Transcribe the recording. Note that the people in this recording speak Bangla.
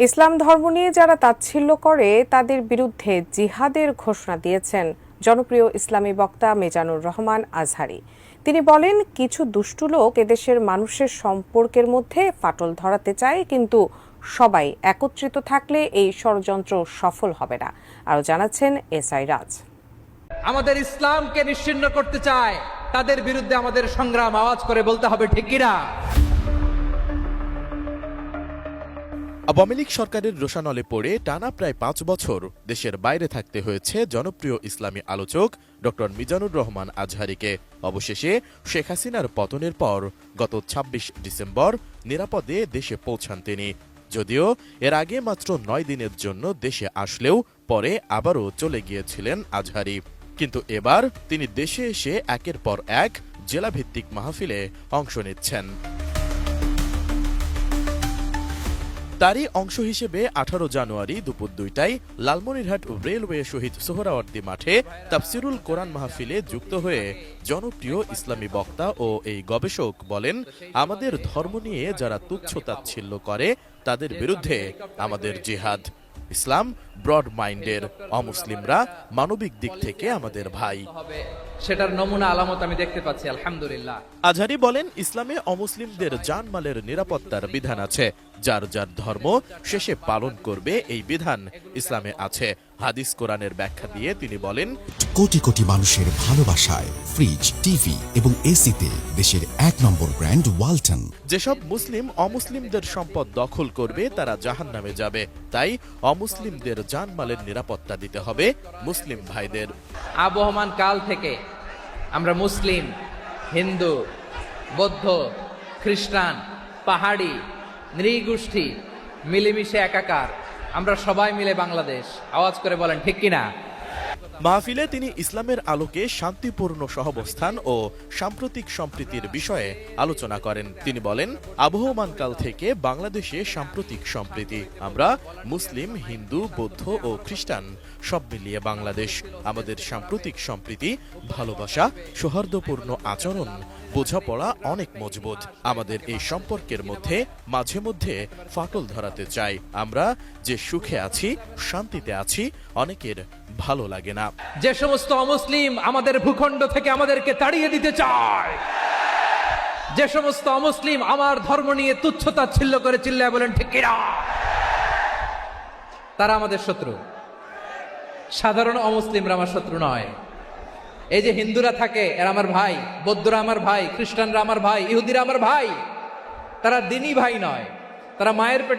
ইসলাম ধর্ম নিয়ে যারা তাচ্ছিল্য করে তাদের বিরুদ্ধে জিহাদের ঘোষণা দিয়েছেন জনপ্রিয় ইসলামী বক্তা মিজানুর রহমান আজহারী। তিনি বলেন, কিছু দুষ্টু লোক এদেশের মানুষের সম্পর্কের মধ্যে ফাটল ধরাতে চায়, কিন্তু সবাই একত্রিত থাকলে এই ষড়যন্ত্র সফল হবে না। আরও জানাচ্ছেন এসআই রাজ। আমাদের ইসলামকে নিশ্চিহ্ন করতে চায়, তাদের বিরুদ্ধে আমাদের সংগ্রাম আওয়াজ করে বলতে হবে, ঠিক কিনা? আওয়ামী লীগ সরকারের রোষানলে পড়ে টানা প্রায় ৫ বছর দেশের বাইরে থাকতে হয়েছে জনপ্রিয় ইসলামী আলোচক ডক্টর মিজানুর রহমান আজহারীকে। অবশেষে শেখ হাসিনার পতনের পর গত ২৬ ডিসেম্বর নিরাপদে দেশে পৌঁছান তিনি। যদিও এর আগে মাত্র ৯ দিনের জন্য দেশে আসলেও পরে আবারও চলে গিয়েছিলেন আজহারী। কিন্তু এবার তিনি দেশে এসে একের পর এক জেলাভিত্তিক মাহফিলে অংশ নিচ্ছেন। তারই অংশ হিসেবে ১৮ জানুয়ারি দুপুর ২টায় লালমনিরহাট রেলওয়ে শহীদ সোহরাওয়ার্দী মাঠে তাফসিরুল কোরআন মাহফিলে যুক্ত হয়ে জনপ্রিয় ইসলামী বক্তা ও এই গবেষক বলেন, আমাদের ধর্ম নিয়ে যারা তুচ্ছ-তাচ্ছিল্য করে তাদের বিরুদ্ধে আমাদের জিহাদ। ইসলাম ব্রড মাইন্ডের, অমুসলিমরা মানবিক দিক থেকে আমাদের ভাই। সেটার নমুনা আলামত আমি দেখতে পাচ্ছি, আলহামদুলিল্লাহ। আজহারী বলেন, ইসলামে অমুসলিমদের জানমালের নিরাপত্তার বিধান আছে। যার যার ধর্ম শেষে পালন করবে, এই বিধান ইসলামে আছে। হাদিস কোরআনের ব্যাখ্যা দিয়ে তিনি বলেন, কোটি কোটি মানুষের ভালোবাসায় ফ্রিজ, টিভি এবং এসিতে দেশের ১ নম্বর ব্র্যান্ড ওয়ালটন। যেসব মুসলিম অমুসলিমদের সম্পদ দখল করবে তারা জাহান্নামে যাবে, তাই অমুসলিমদের জানমালের নিরাপত্তা দিতে হবে মুসলিম ভাইদের। আবহমান কাল থেকে আমরা মুসলিম, হিন্দু, বৌদ্ধ, খ্রিস্টান, পাহাড়ি, নৃগোষ্ঠী মিলেমিশে একাকার, আমরা সবাই মিলে বাংলাদেশ। আওয়াজ করে বলেন, ঠিক কিনা? মাহফিলে তিনি ইসলামের আলোকে শান্তিপূর্ণ সহাবস্থান ও সাম্প্রতিক সম্প্রীতির বিষয়ে আলোচনা করেন। তিনি বলেন, আবহমানকাল থেকে বাংলাদেশে সাম্প্রতিক সম্প্রীতি। আমরা মুসলিম, হিন্দু, বৌদ্ধ ও খ্রিস্টান সব মিলিয়ে বাংলাদেশ। আমাদের সাম্প্রতিক সম্প্রীতি, ভালোবাসা, সৌহার্দ্যপূর্ণ আচরণ, বোঝাপড়া অনেক মজবুত। আমাদের এই সম্পর্কের মধ্যে মাঝে মধ্যে ফাটল ধরাতে চাই। আমরা যে সুখে আছি, শান্তিতে আছি, অনেকের ভালো লাগে না। যে সমস্ত অমুসলিম আমাদের ভূখণ্ড থেকে আমাদেরকে তাড়িয়ে দিতে চায়, যে সমস্ত অমুসলিম আমার ধর্ম নিয়ে তুচ্ছ-তাচ্ছিল্য করে চিল্লায় বলেন, ঠিক কিনা, তারা আমাদের শত্রু। সাধারণ অমুসলিমরা আমার শত্রু নয়। এই যে হিন্দুরা থাকে, এরা আমার ভাই, বৌদ্ধরা আমার ভাই, খ্রিস্টানরা আমার ভাই, ইহুদিরা আমার ভাই। তারা দিনই ভাই নয়, তারা মায়ের পেটে